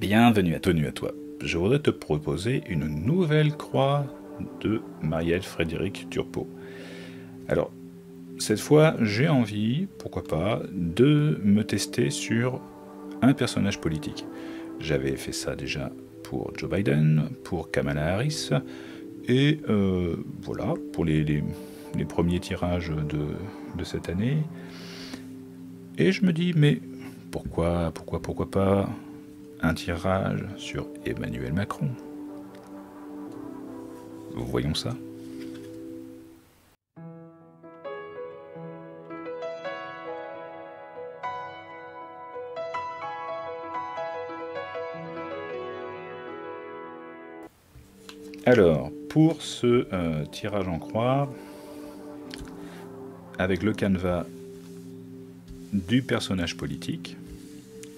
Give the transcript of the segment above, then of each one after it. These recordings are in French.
Bienvenue à toi. Je voudrais te proposer une nouvelle croix de Marielle Frédéric Turpot. Alors, cette fois, j'ai envie, pourquoi pas, de me tester sur un personnage politique. J'avais fait ça déjà pour Joe Biden, pour Kamala Harris, et voilà, pour les premiers tirages de cette année. Et je me dis, mais pourquoi pas un tirage sur Emmanuel Macron? Voyons ça. Alors, pour ce tirage en croix, avec le canevas du personnage politique,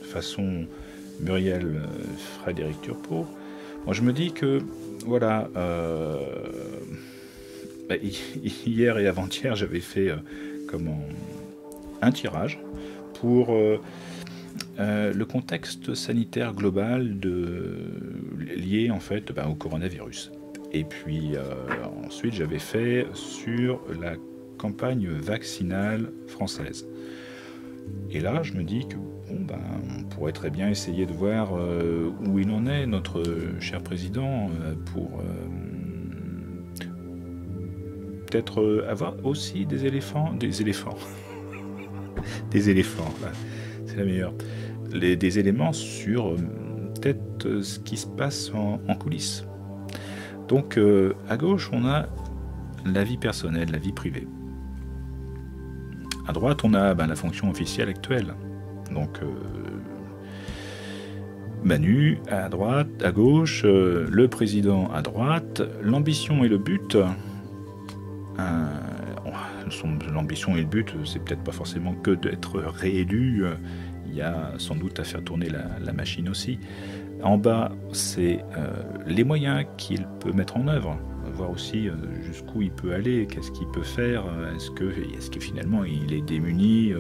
façon Muriel Frédéric Turpot, moi je me dis que, voilà, hier et avant-hier, j'avais fait un tirage pour le contexte sanitaire global lié en fait au coronavirus. Et puis ensuite j'avais fait sur la campagne vaccinale française. Et là je me dis que on pourrait très bien essayer de voir où il en est, notre cher président, pour peut-être avoir aussi des éléphants, des éléphants, là, c'est la meilleure. Des éléments sur peut-être ce qui se passe en coulisses. Donc à gauche, on a la vie personnelle, la vie privée. À droite, on a la fonction officielle actuelle. Donc Manu à droite, à gauche, le président à droite, l'ambition et le but. L'ambition et le but, c'est peut-être pas forcément que d'être réélu. Il y a sans doute à faire tourner la machine aussi. En bas, c'est les moyens qu'il peut mettre en œuvre, voir aussi jusqu'où il peut aller, qu'est-ce qu'il peut faire, est-ce que finalement il est démuni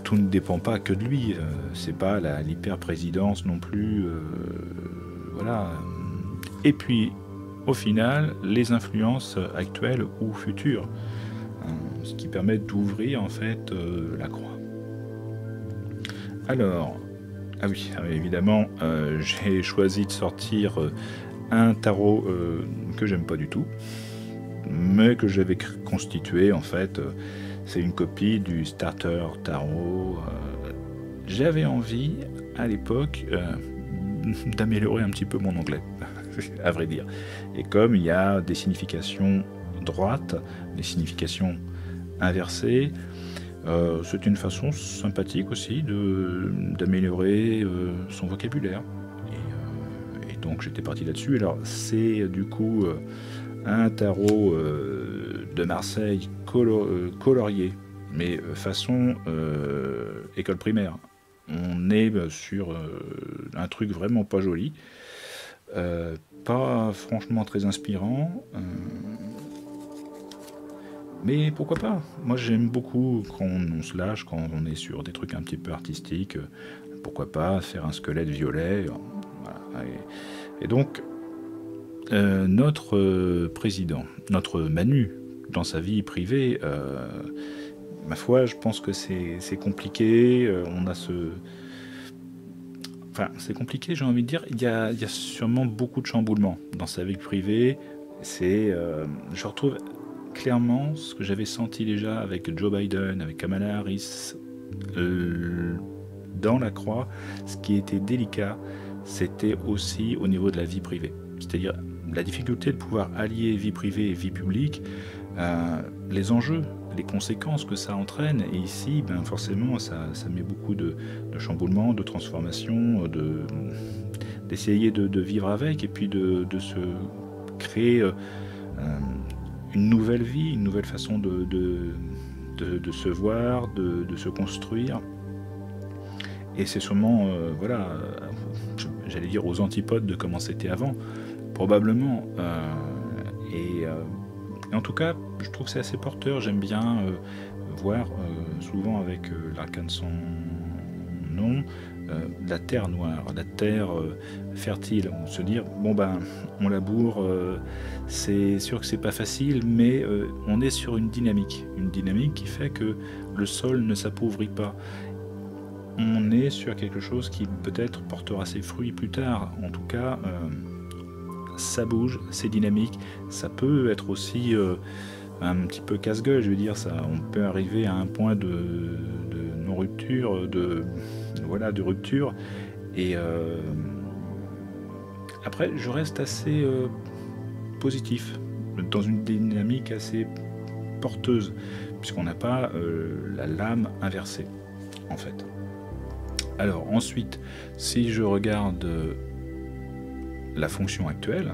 tout ne dépend pas que de lui, c'est pas l'hyper-présidence non plus, voilà. Et puis, au final, les influences actuelles ou futures, ce qui permet d'ouvrir en fait la croix. Alors, évidemment, j'ai choisi de sortir un tarot que j'aime pas du tout, mais que j'avais constitué en fait. C'est une copie du Starter Tarot. J'avais envie, à l'époque, d'améliorer un petit peu mon anglais, à vrai dire. Et comme il y a des significations droites, des significations inversées, c'est une façon sympathique aussi d'améliorer son vocabulaire. Et donc j'étais parti là-dessus. Alors c'est du coup un tarot de Marseille colorié, mais façon école primaire. On est sur un truc vraiment pas joli, pas franchement très inspirant, mais pourquoi pas. Moi j'aime beaucoup quand on se lâche, quand on est sur des trucs un petit peu artistiques, pourquoi pas faire un squelette violet, voilà. Et donc notre président, notre Manu, dans sa vie privée, ma foi, je pense que c'est compliqué. On a Enfin, c'est compliqué, j'ai envie de dire. Il y a sûrement beaucoup de chamboulements dans sa vie privée. Je retrouve clairement ce que j'avais senti déjà avec Joe Biden, avec Kamala Harris, dans la croix. Ce qui était délicat, c'était aussi au niveau de la vie privée. C'est-à-dire la difficulté de pouvoir allier vie privée et vie publique, les enjeux, les conséquences que ça entraîne. Et ici, forcément, ça met beaucoup de chamboulements, de transformations, d'essayer de vivre avec et puis de se créer une nouvelle vie, une nouvelle façon de se voir, de se construire. Et c'est sûrement, j'allais dire aux antipodes de comment c'était avant, probablement. Et en tout cas, je trouve que c'est assez porteur. J'aime bien voir, souvent avec l'arcane sans nom, la terre noire, la terre fertile. On se dire, bon ben, on laboure, c'est sûr que c'est pas facile, mais on est sur une dynamique qui fait que le sol ne s'appauvrit pas. On est sur quelque chose qui peut-être portera ses fruits plus tard. En tout cas, ça bouge, c'est dynamique. Ça peut être aussi un petit peu casse-gueule, je veux dire. Ça, on peut arriver à un point de non-rupture, de rupture. Et après, je reste assez positif, dans une dynamique assez porteuse, puisqu'on n'a pas la lame inversée, en fait. Alors ensuite, si je regarde la fonction actuelle,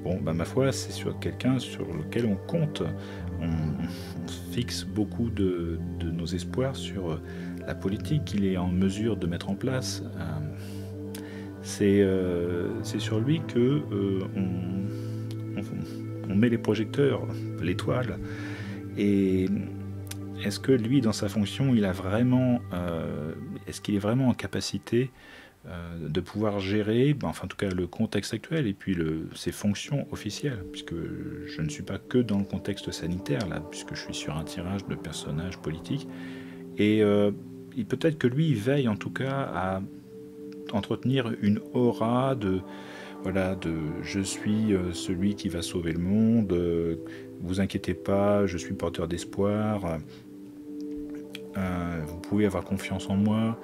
bon, bah, ma foi, c'est sur quelqu'un sur lequel on compte, on fixe beaucoup de nos espoirs sur la politique qu'il est en mesure de mettre en place. C'est sur lui que on met les projecteurs, l'étoile, et est-ce que lui, dans sa fonction, il a vraiment, est-ce qu'il est vraiment en capacité de pouvoir gérer, enfin en tout cas le contexte actuel et puis ses fonctions officielles, puisque je ne suis pas que dans le contexte sanitaire là, puisque je suis sur un tirage de personnages politiques, et peut-être que lui il veille en tout cas à entretenir une aura de je suis celui qui va sauver le monde, vous inquiétez pas, je suis porteur d'espoir, vous pouvez avoir confiance en moi.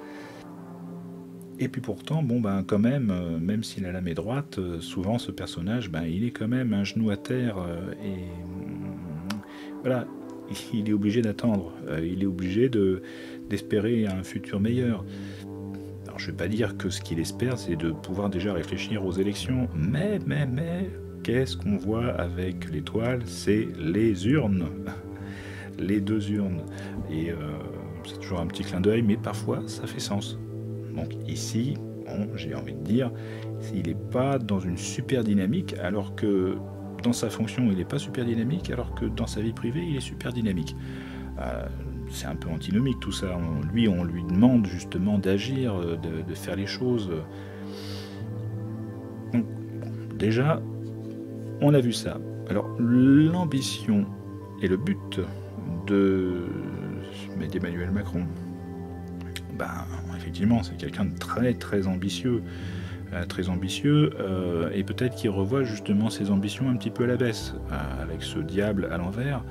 Et puis pourtant, bon ben quand même, même s'il a la main droite, souvent ce personnage, ben il est quand même un genou à terre, et voilà, il est obligé d'attendre, il est obligé d'espérer un futur meilleur. Alors je vais pas dire que ce qu'il espère, c'est de pouvoir déjà réfléchir aux élections, mais qu'est-ce qu'on voit avec l'étoile? C'est les urnes, les deux urnes, et c'est toujours un petit clin d'œil, mais parfois ça fait sens. Donc ici, bon, j'ai envie de dire, il n'est pas dans une super dynamique, alors que dans sa fonction, il n'est pas super dynamique, alors que dans sa vie privée, il est super dynamique. C'est un peu antinomique tout ça. On lui demande justement d'agir, de faire les choses. Donc, déjà, on a vu ça. Alors, l'ambition et le but d'Emmanuel Macron, ben, effectivement, c'est quelqu'un de très très ambitieux, et peut-être qu'il revoit justement ses ambitions un petit peu à la baisse, avec ce diable à l'envers.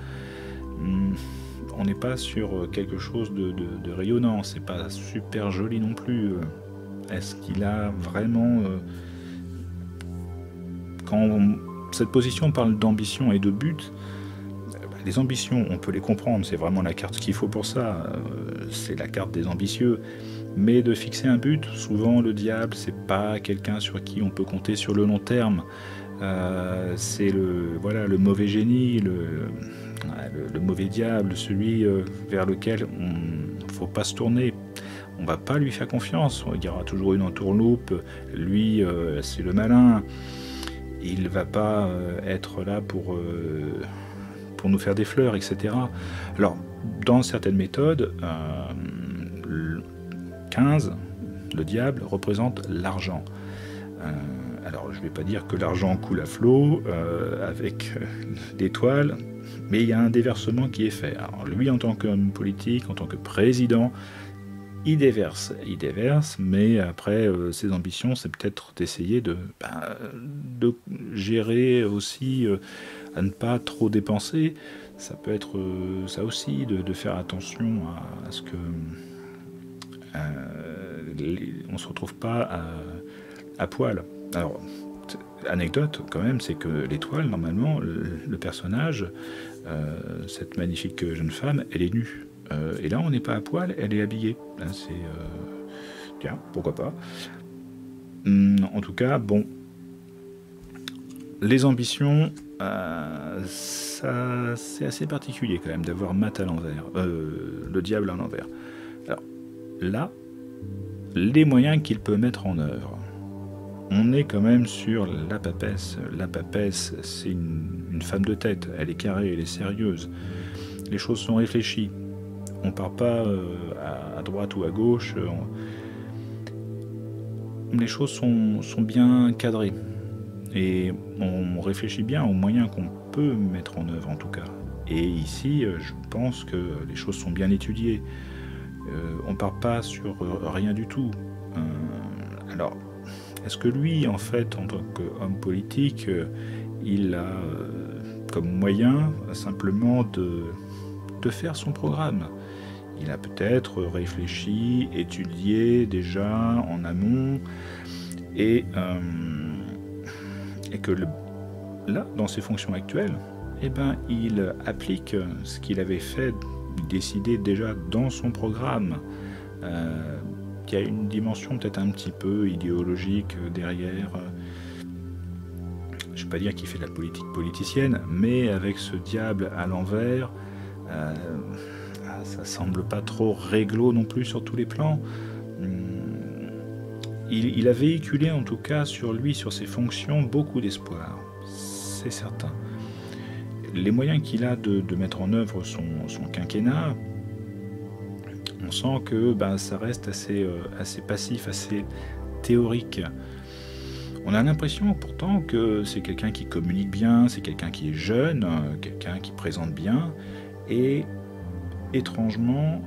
On n'est pas sur quelque chose de rayonnant, c'est pas super joli non plus. Est-ce qu'il a vraiment... cette position parle d'ambition et de but, les ambitions, on peut les comprendre, c'est vraiment la carte qu'il faut pour ça, c'est la carte des ambitieux. Mais de fixer un but, souvent le diable, c'est pas quelqu'un sur qui on peut compter sur le long terme. C'est le mauvais génie, le mauvais diable, celui vers lequel il ne faut pas se tourner. On ne va pas lui faire confiance, il y aura toujours une entourloupe, lui c'est le malin, il ne va pas être là pour nous faire des fleurs, etc. Alors, dans certaines méthodes, 15, le diable représente l'argent. Alors, je ne vais pas dire que l'argent coule à flot avec l'étoile, mais il y a un déversement qui est fait. Alors, lui, en tant qu'homme politique, en tant que président, il déverse, mais après, ses ambitions, c'est peut-être d'essayer de gérer aussi, à ne pas trop dépenser. Ça peut être ça aussi, de faire attention à ce que on ne se retrouve pas à poil. Alors, anecdote quand même, c'est que l'étoile, normalement, le personnage, cette magnifique jeune femme, elle est nue. Et là, on n'est pas à poil, elle est habillée. Là, tiens, pourquoi pas. En tout cas, bon, les ambitions, ça, c'est assez particulier quand même d'avoir Matt à l'envers, le diable à l'envers. Alors là, les moyens qu'il peut mettre en œuvre. On est quand même sur la papesse. La papesse, c'est une femme de tête. Elle est carrée, elle est sérieuse. Les choses sont réfléchies. On part pas à droite ou à gauche. les choses sont bien cadrées. Et on réfléchit bien aux moyens qu'on peut mettre en œuvre en tout cas. Et ici, je pense que les choses sont bien étudiées. On ne part pas sur rien du tout. Alors, est-ce que lui, en fait, en tant qu'homme politique, il a comme moyen simplement de faire son programme? Il a peut-être réfléchi, étudié déjà en amont, et que là, dans ses fonctions actuelles, eh ben, il applique ce qu'il avait fait, décidé déjà dans son programme. Il y a une dimension peut-être un petit peu idéologique derrière. Je ne vais pas dire qu'il fait de la politique politicienne, mais avec ce diable à l'envers, ça semble pas trop réglo non plus sur tous les plans. Il a véhiculé en tout cas sur lui, sur ses fonctions, beaucoup d'espoir, c'est certain. Les moyens qu'il a de mettre en œuvre son quinquennat, on sent que ça reste assez passif, assez théorique. On a l'impression pourtant que c'est quelqu'un qui communique bien, c'est quelqu'un qui est jeune, quelqu'un qui présente bien, et étrangement,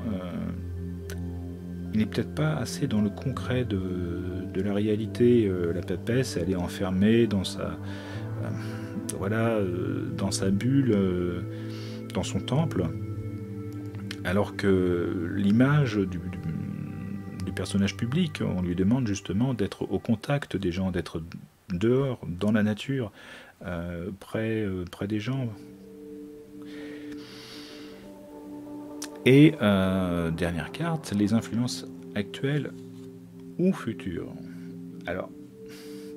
il n'est peut-être pas assez dans le concret de la réalité. La papesse, elle est enfermée dans sa, dans sa bulle, dans son temple, alors que l'image du personnage public, on lui demande justement d'être au contact des gens, d'être dehors, dans la nature, près des gens. Et dernière carte, les influences actuelles ou futures. Alors,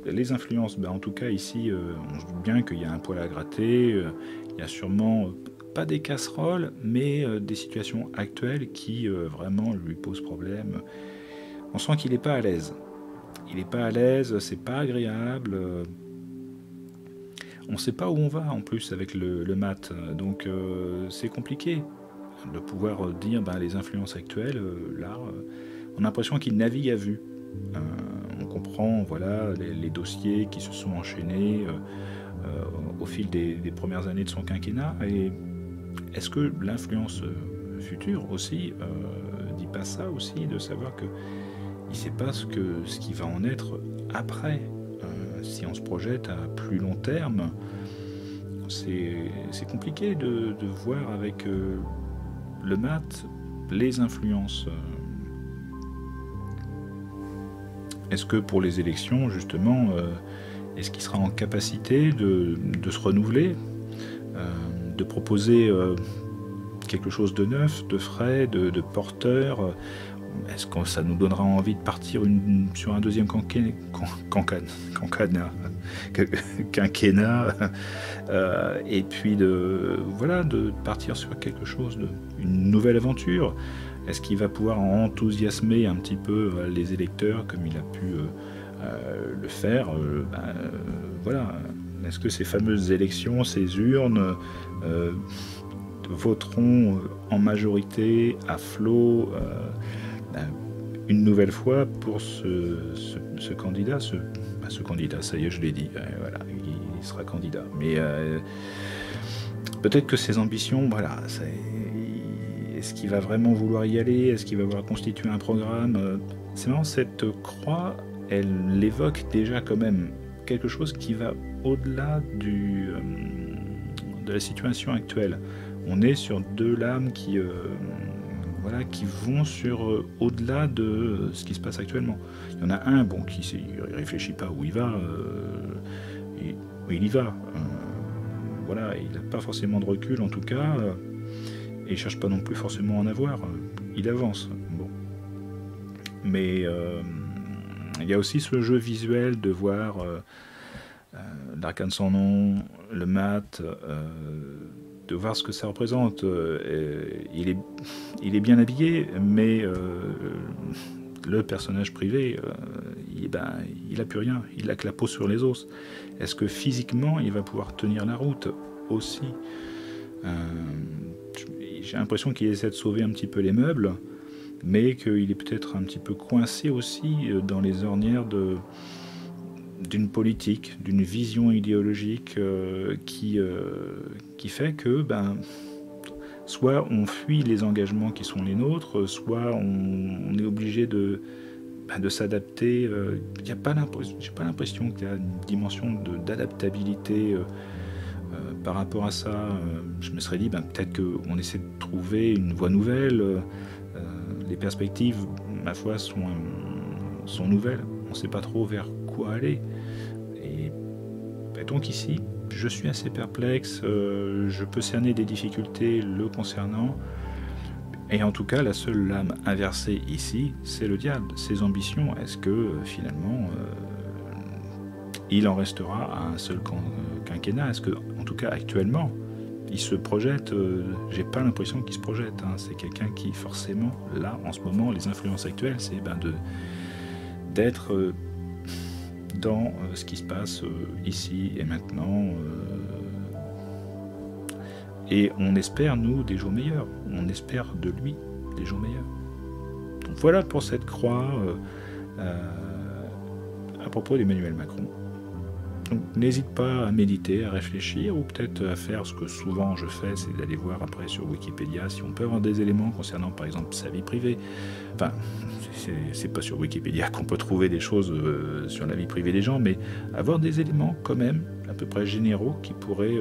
les influences, en tout cas ici, on se doute bien qu'il y a un poil à gratter, il y a sûrement pas des casseroles, mais des situations actuelles qui vraiment lui posent problème. On sent qu'il n'est pas à l'aise. Il n'est pas à l'aise, c'est pas agréable. On ne sait pas où on va en plus avec le mat, donc c'est compliqué de pouvoir dire les influences actuelles. Là, on a l'impression qu'il navigue à vue. On comprend les dossiers qui se sont enchaînés au fil des premières années de son quinquennat. Et est-ce que l'influence future aussi dit pas ça aussi, de savoir que il ne sait pas ce qui va en être après, si on se projette à plus long terme. C'est compliqué de voir avec le mat les influences. Est-ce que pour les élections, justement, est-ce qu'il sera en capacité de se renouveler, de proposer quelque chose de neuf, de frais, de porteur? Est-ce que ça nous donnera envie de partir sur un deuxième quinquennat et puis de partir sur quelque chose, une nouvelle aventure? Est-ce qu'il va pouvoir enthousiasmer un petit peu les électeurs comme il a pu le faire? Est-ce que ces fameuses élections, ces urnes voteront en majorité à flot une nouvelle fois pour ce candidat, ce candidat, ça y est, je l'ai dit, il sera candidat. Mais peut-être que ses ambitions, est-ce qu'il va vraiment vouloir y aller? Est-ce qu'il va vouloir constituer un programme? C'est marrant, cette croix, elle évoque déjà quand même quelque chose qui va au-delà de la situation actuelle. On est sur deux lames qui vont sur au-delà de ce qui se passe actuellement. Il y en a un qui ne réfléchit pas où il va, il y va. Il n'a pas forcément de recul en tout cas, et il ne cherche pas non plus forcément à en avoir. Il avance. Mais il y a aussi ce jeu visuel de voir l'arcane sans nom, le mat, de voir ce que ça représente. Il est bien habillé, mais le personnage privé, il n'a plus rien. Il a que la peau sur les os. Est-ce que physiquement, il va pouvoir tenir la route aussi? J'ai l'impression qu'il essaie de sauver un petit peu les meubles, mais qu'il est peut-être un petit peu coincé aussi dans les ornières d'une politique, d'une vision idéologique qui fait que soit on fuit les engagements qui sont les nôtres, soit on est obligé de s'adapter. J'ai pas l'impression qu'il y a une dimension d'adaptabilité par rapport à ça. Je me serais dit peut-être qu'on essaie de trouver une voie nouvelle. Les perspectives, ma foi, sont nouvelles. On ne sait pas trop vers quoi aller. Et donc ici, je suis assez perplexe. Je peux cerner des difficultés le concernant. Et en tout cas, la seule lame inversée ici, c'est le diable. Ses ambitions, est-ce que finalement, il en restera à un seul quinquennat? Est-ce que, en tout cas actuellement, il se projette? J'ai pas l'impression qu'il se projette. C'est quelqu'un qui, forcément, là, en ce moment, les influences actuelles, c'est d'être dans ce qui se passe ici et maintenant. Et on espère, nous, des jours meilleurs. On espère de lui des jours meilleurs. Donc voilà pour cette croix à propos d'Emmanuel Macron. Donc n'hésite pas à méditer, à réfléchir, ou peut-être à faire ce que souvent je fais, c'est d'aller voir après sur Wikipédia si on peut avoir des éléments concernant par exemple sa vie privée. Enfin, c'est pas sur Wikipédia qu'on peut trouver des choses sur la vie privée des gens, mais avoir des éléments quand même à peu près généraux qui pourraient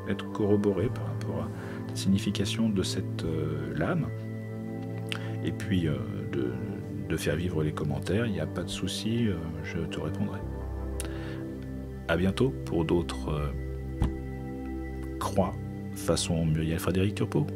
être corroborés par rapport à la signification de cette lame. Et puis de faire vivre les commentaires, il n'y a pas de souci, je te répondrai. À bientôt pour d'autres croix façon Muriel Frédéric Turpot.